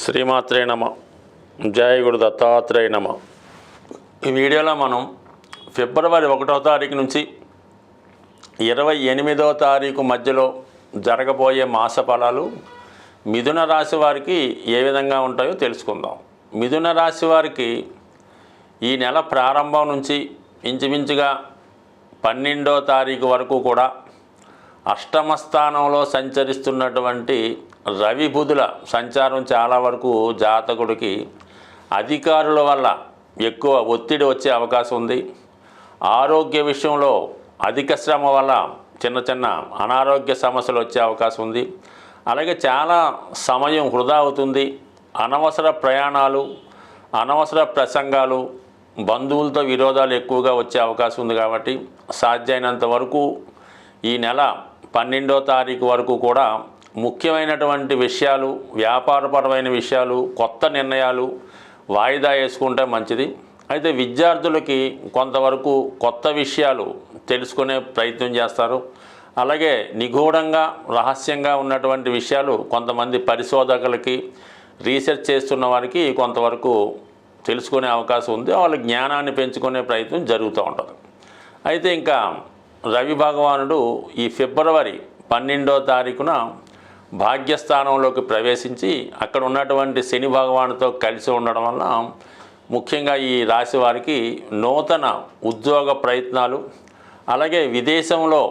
శ్రీమాత్రే నమ. జయ గురు దత్తాత్రేయ నమ. ఈ వీడియోలో మనం ఫిబ్రవరి 1వ తారీఖు నుంచి 28వ తారీఖు మధ్యలో జరగబోయే మాస ఫలాలు మిథున రాశి వారికి ఏ విధంగా ఉంటాయో తెలుసుకుందాం. మిథున రాశి వారికి ఈ నెల ప్రారంభం నుంచి ఇంచుమించుగా 12వ తారీఖు వరకు కూడా అష్టమ స్థానంలో సంచరిస్తున్నటువంటి రవి బుధుల సంచారం చాలా వరకు జాతకుడికి అధికారుల వల్ల ఎక్కువ ఒత్తిడి వచ్చే అవకాశం ఉంది. ఆరోగ్య విషయంలో అధిక శ్రమ వల్ల చిన్న చిన్న అనారోగ్య సమస్యలు వచ్చే అవకాశం ఉంది. అలాగే చాలా సమయం వృధా అవుతుంది. అనవసర ప్రయాణాలు, అనవసర ప్రసంగాలు, బంధువులతో విరోధాలు ఎక్కువగా వచ్చే అవకాశం ఉంది. కాబట్టి సాధ్యమైనంత వరకు ఈ నెల 12వ తారీఖు వరకు కూడా ముఖ్యమైనటువంటి విషయాలు, వ్యాపారపరమైన విషయాలు, కొత్త నిర్ణయాలు వాయిదా వేసుకుంటే మంచిది. అయితే విద్యార్థులకి కొంతవరకు కొత్త విషయాలు తెలుసుకునే ప్రయత్నం చేస్తారు. అలాగే నిగూఢంగా రహస్యంగా ఉన్నటువంటి విషయాలు కొంతమంది పరిశోధకులకి, రీసెర్చ్ చేస్తున్న వారికి కొంతవరకు తెలుసుకునే అవకాశం ఉంది. వాళ్ళ జ్ఞానాన్ని పెంచుకునే ప్రయత్నం జరుగుతూ ఉంటుంది. అయితే ఇంకా రవి భగవానుడు ఈ ఫిబ్రవరి 12వ తారీఖున భాగ్యస్థానంలోకి ప్రవేశించి అక్కడ ఉన్నటువంటి శని భగవానుతో కలిసి ఉండడం వల్ల ముఖ్యంగా ఈ రాశి వారికి నూతన ఉద్యోగ ప్రయత్నాలు, అలాగే విదేశంలో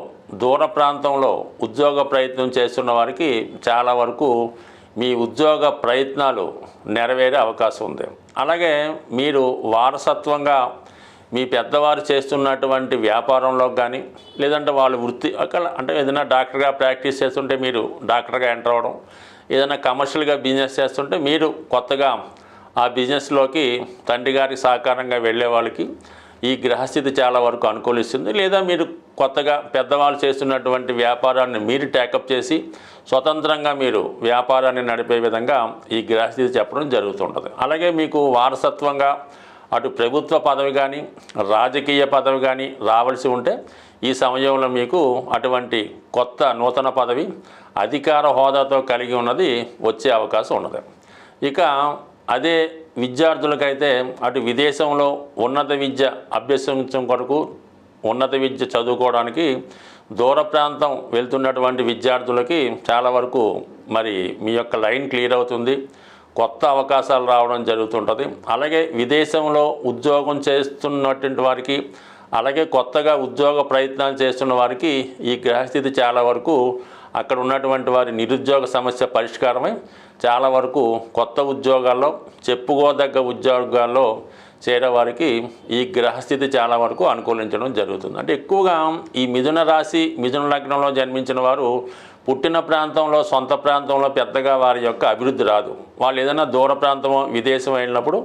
దూర ప్రాంతంలో ఉద్యోగ ప్రయత్నం చేస్తున్న వారికి చాలా వరకు మీ ఉద్యోగ ప్రయత్నాలు నెరవేరే అవకాశం ఉంది. అలాగే మీరు వారసత్వంగా మీ పెద్దవారు చేస్తున్నటువంటి వ్యాపారంలో కానీ, లేదంటే వాళ్ళు వృత్తి అక్కడ అంటే ఏదైనా డాక్టర్గా ప్రాక్టీస్ చేస్తుంటే మీరు డాక్టర్గా ఎంటర్ అవ్వడం, ఏదైనా కమర్షియల్గా బిజినెస్ చేస్తుంటే మీరు కొత్తగా ఆ బిజినెస్లోకి తండ్రి గారికి సహకారంగా వెళ్ళే వాళ్ళకి ఈ గ్రహస్థితి చాలా వరకు అనుకూలిస్తుంది. లేదా మీరు కొత్తగా పెద్దవాళ్ళు చేస్తున్నటువంటి వ్యాపారాన్ని మీరు టేకప్ చేసి స్వతంత్రంగా మీరు వ్యాపారాన్ని నడిపే విధంగా ఈ గ్రహస్థితి చెప్పడం జరుగుతుంటుంది. అలాగే మీకు వారసత్వంగా అటు ప్రభుత్వ పదవి కానీ, రాజకీయ పదవి కానీ రావాల్సి ఉంటే ఈ సమయంలో మీకు అటువంటి కొత్త నూతన పదవి, అధికార హోదాతో కలిగి ఉన్నది వచ్చే అవకాశం ఉన్నది. ఇక అదే విద్యార్థులకైతే అటు విదేశంలో ఉన్నత విద్య అభ్యసించడం కొరకు, ఉన్నత విద్య చదువుకోవడానికి దూర ప్రాంతం వెళ్తున్నటువంటి విద్యార్థులకి చాలా వరకు మరి మీ యొక్క లైన్ క్లియర్ అవుతుంది. కొత్త అవకాశాలు రావడం జరుగుతుంటుంది. అలాగే విదేశంలో ఉద్యోగం చేస్తున్నటువంటి వారికి, అలాగే కొత్తగా ఉద్యోగ ప్రయత్నాలు చేస్తున్న వారికి ఈ గ్రహస్థితి చాలా వరకు అక్కడ ఉన్నటువంటి వారి నిరుద్యోగ సమస్య పరిష్కారమై చాలా వరకు కొత్త ఉద్యోగాల్లో, చెప్పుకోదగ్గ ఉద్యోగాల్లో చేరేవారికి ఈ గ్రహస్థితి చాలా వరకు అనుకూలించడం జరుగుతుంది. అంటే ఎక్కువగా ఈ మిథున రాశి, మిథున లగ్నంలో జన్మించిన వారు పుట్టిన ప్రాంతంలో, సొంత ప్రాంతంలో పెద్దగా వారి యొక్క అభివృద్ధి రాదు. వాళ్ళు ఏదైనా దూర ప్రాంతమో విదేశం వెళ్ళినప్పుడు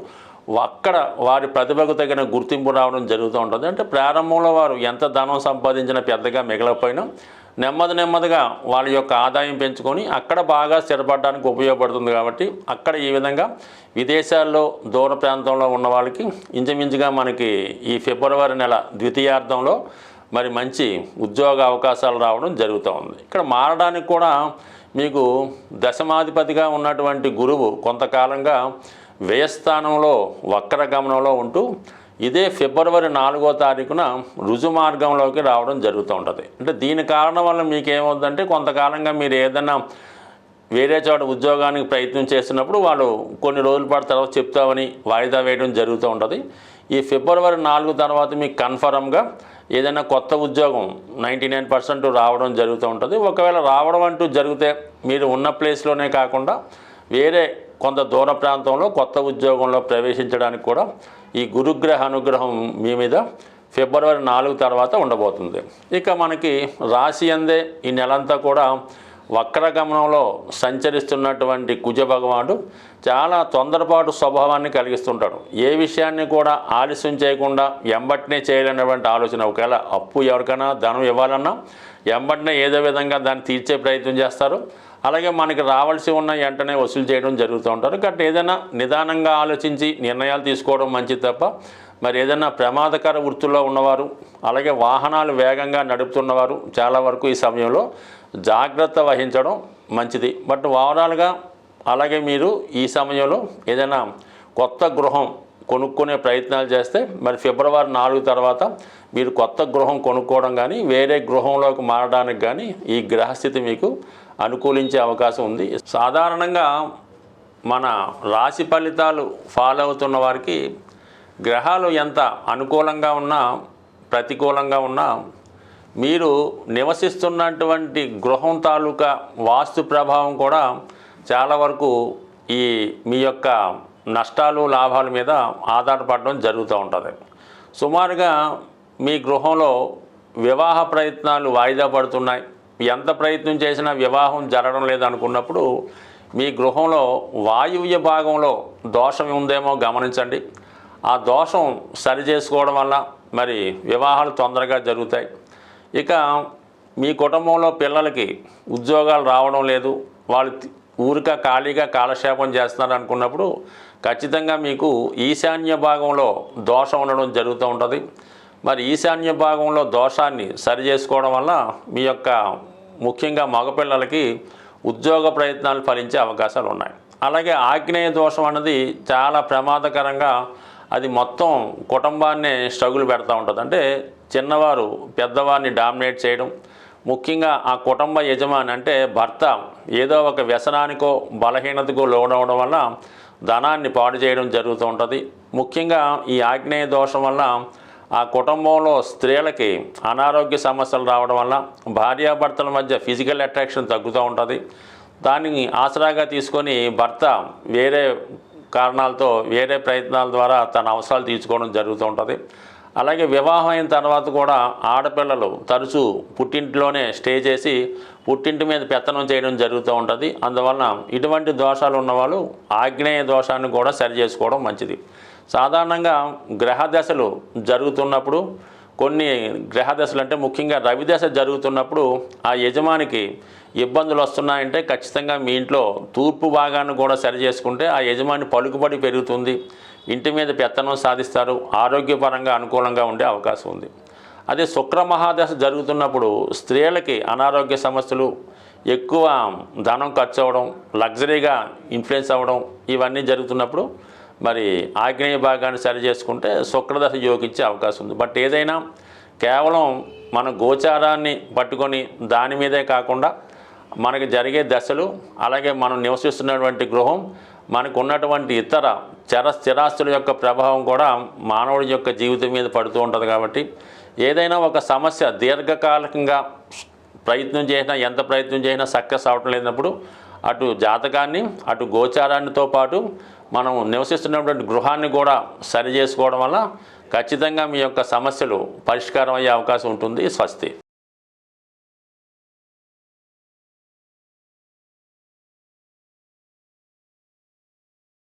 అక్కడ వారి ప్రతిభకు తగిన గుర్తింపు రావడం జరుగుతూ ఉంటుంది. అంటే ప్రారంభంలో వారు ఎంత ధనం సంపాదించినా పెద్దగా మిగలకపోయినా నెమ్మదిగా వాళ్ళ యొక్క ఆదాయం పెంచుకొని అక్కడ బాగా స్థిరపడడానికి ఉపయోగపడుతుంది. కాబట్టి అక్కడ ఈ విధంగా విదేశాల్లో దూర ప్రాంతంలో ఉన్న వాళ్ళకి ఇంచుమించుగా మనకి ఈ ఫిబ్రవరి నెల ద్వితీయార్థంలో మరి మంచి ఉద్యోగ అవకాశాలు రావడం జరుగుతూ ఉంది. ఇక్కడ మారడానికి కూడా మీకు దశమాధిపతిగా ఉన్నటువంటి గురువు కొంతకాలంగా వ్యయస్థానంలో వక్ర గమనంలో ఉంటూ ఇదే ఫిబ్రవరి 4వ తారీఖున రుజు మార్గంలోకి రావడం జరుగుతూ ఉంటుంది. అంటే దీని కారణం వల్ల మీకేమవుతుందంటే కొంతకాలంగా మీరు ఏదైనా వేరే చోట ఉద్యోగానికి ప్రయత్నం చేస్తున్నప్పుడు వాళ్ళు కొన్ని రోజుల పాటు తర్వాత చెప్తామని వాయిదా వేయడం జరుగుతూ ఉంటుంది. ఈ ఫిబ్రవరి 4 తర్వాత మీకు కన్ఫర్మ్గా ఏదైనా కొత్త ఉద్యోగం 99% రావడం జరుగుతూ ఉంటుంది. ఒకవేళ రావడం అంటూ జరిగితే మీరు ఉన్న ప్లేస్లోనే కాకుండా వేరే కొంత దూర ప్రాంతంలో కొత్త ఉద్యోగంలో ప్రవేశించడానికి కూడా ఈ గురుగ్రహ అనుగ్రహం మీ మీద ఫిబ్రవరి 4 తర్వాత ఉండబోతుంది. ఇక మనకి రాశి అందే ఈ నెలంతా కూడా వక్రగమనంలో సంచరిస్తున్నటువంటి కుజ భగవానుడు చాలా తొందరపాటు స్వభావాన్ని కలిగిస్తుంటాడు. ఏ విషయాన్ని కూడా ఆలస్యం చేయకుండా ఎంబటినే చేయాలనేటువంటి ఆలోచన. ఒకవేళ అప్పు ఎవరికైనా ధనం ఇవ్వాలన్నా ఎంబటినే ఏదో విధంగా దాన్ని తీర్చే ప్రయత్నం చేస్తారు. అలాగే మనకి రావాల్సి ఉన్న వెంటనే వసూలు చేయడం జరుగుతూ ఉంటారు. కాబట్టి ఏదైనా నిదానంగా ఆలోచించి నిర్ణయాలు తీసుకోవడం మంచిది తప్ప మరి ఏదైనా ప్రమాదకర వృత్తుల్లో ఉన్నవారు, అలాగే వాహనాలు వేగంగా నడుపుతున్నవారు చాలా వరకు ఈ సమయంలో జాగ్రత్త వహించడం మంచిది. బట్ ఓవరాల్గా అలాగే మీరు ఈ సమయంలో ఏదైనా కొత్త గృహం కొనుక్కునే ప్రయత్నాలు చేస్తే మరి ఫిబ్రవరి 4 తర్వాత మీరు కొత్త గృహం కొనుక్కోవడం కానీ వేరే గృహంలోకి మారడానికి కానీ ఈ గ్రహస్థితి మీకు అనుకూలించే అవకాశం ఉంది. సాధారణంగా మన రాశి ఫలితాలు ఫాలో అవుతున్న వారికి గ్రహాలు ఎంత అనుకూలంగా ఉన్నా ప్రతికూలంగా ఉన్నా మీరు నివసిస్తున్నటువంటి గృహం తాలూకా వాస్తు ప్రభావం కూడా చాలా వరకు ఈ మీ యొక్క నష్టాలు లాభాల మీద ఆధారపడడం జరుగుతూ ఉంటుంది. సుమారుగా మీ గృహంలో వివాహ ప్రయత్నాలు వాయిదా పడుతున్నాయి, ఎంత ప్రయత్నం చేసినా వివాహం జరగడం లేదనుకున్నప్పుడు మీ గృహంలో వాయువ్య భాగంలో దోషం ఉందేమో గమనించండి. ఆ దోషం సరి చేసుకోవడం వల్ల మరి వివాహాలు తొందరగా జరుగుతాయి. ఇక మీ కుటుంబంలో పిల్లలకి ఉద్యోగాలు రావడం లేదు, వాళ్ళు ఊరిక ఖాళీగా కాలక్షేపం చేస్తున్నారు అనుకున్నప్పుడు ఖచ్చితంగా మీకు ఈశాన్య భాగంలో దోషం ఉండడం జరుగుతూ ఉంటుంది. మరి ఈశాన్య భాగంలో దోషాన్ని సరి చేసుకోవడం వల్ల మీ యొక్క ముఖ్యంగా మగపిల్లలకి ఉద్యోగ ప్రయత్నాలు ఫలించే అవకాశాలు ఉన్నాయి. అలాగే ఆగ్నేయ దోషం అన్నది చాలా ప్రమాదకరంగా అది మొత్తం కుటుంబాన్ని స్ట్రగుల్ పెడతా ఉంటుంది. అంటే చిన్నవారు పెద్దవారిని డామినేట్ చేయడం, ముఖ్యంగా ఆ కుటుంబ యజమాని అంటే భర్త ఏదో ఒక వ్యసనానికో బలహీనతకో లోనవడం వల్ల ధనాన్ని పాడు చేయడం జరుగుతూ ఉంటుంది. ముఖ్యంగా ఈ ఆగ్నేయ దోషం వల్ల ఆ కుటుంబంలో స్త్రీలకి అనారోగ్య సమస్యలు రావడం వల్ల భార్యాభర్తల మధ్య ఫిజికల్ అట్రాక్షన్ తగ్గుతూ ఉంటుంది. దాన్ని ఆసరాగా తీసుకొని భర్త వేరే కారణాలతో వేరే ప్రయత్నాల ద్వారా తన అవసరాలు తీర్చుకోవడం జరుగుతూ ఉంటుంది. అలాగే వివాహం అయిన తర్వాత కూడా ఆడపిల్లలు తరచూ పుట్టింటిలోనే స్టే చేసి పుట్టింటి మీద పెత్తనం చేయడం జరుగుతూ ఉంటుంది. అందువలన ఇటువంటి దోషాలు ఉన్నవాళ్ళు ఆగ్నేయ దోషాన్ని కూడా సరి చేసుకోవడం మంచిది. సాధారణంగా గ్రహ దశలు జరుగుతున్నప్పుడు కొన్ని గ్రహ దశలు అంటే ముఖ్యంగా రవి దశ జరుగుతున్నప్పుడు ఆ యజమానికి ఇబ్బందులు వస్తున్నాయంటే ఖచ్చితంగా మీ ఇంట్లో తూర్పు భాగాన్ని కూడా సరి చేసుకుంటే ఆ యజమాని పలుకుబడి పెరుగుతుంది, ఇంటి మీద పెత్తనం సాధిస్తారు, ఆరోగ్యపరంగా అనుకూలంగా ఉండే అవకాశం ఉంది. అదే శుక్ర మహాదశ జరుగుతున్నప్పుడు స్త్రీలకి అనారోగ్య సమస్యలు, ఎక్కువ ధనం ఖర్చు అవ్వడం, లగ్జరీగా ఇన్ఫ్లుయెన్స్ అవ్వడం ఇవన్నీ జరుగుతున్నప్పుడు మరి ఆగ్నేయ భాగాన్ని సరి చేసుకుంటే శుక్రదశ యోగించే అవకాశం ఉంది. బట్ ఏదైనా కేవలం మన గోచారాన్ని పట్టుకొని దాని మీదే కాకుండా మనకి జరిగే దశలు, అలాగే మనం నివసిస్తున్నటువంటి గృహం, మనకు ఉన్నటువంటి ఇతర స్థిరాస్తుల యొక్క ప్రభావం కూడా మానవుడి యొక్క జీవితం మీద పడుతూ ఉంటుంది. కాబట్టి ఏదైనా ఒక సమస్య దీర్ఘకాలికంగా ఎంత ప్రయత్నం చేసినా సక్సెస్ అవటం లేనప్పుడు అటు జాతకాన్ని అటు గోచారాన్నితో పాటు మనం నివసిస్తున్నటువంటి గృహాన్ని కూడా సరి చేసుకోవడం వల్ల ఖచ్చితంగా మీ యొక్క సమస్యలు పరిష్కారం అయ్యే అవకాశం ఉంటుంది. స్వస్తి.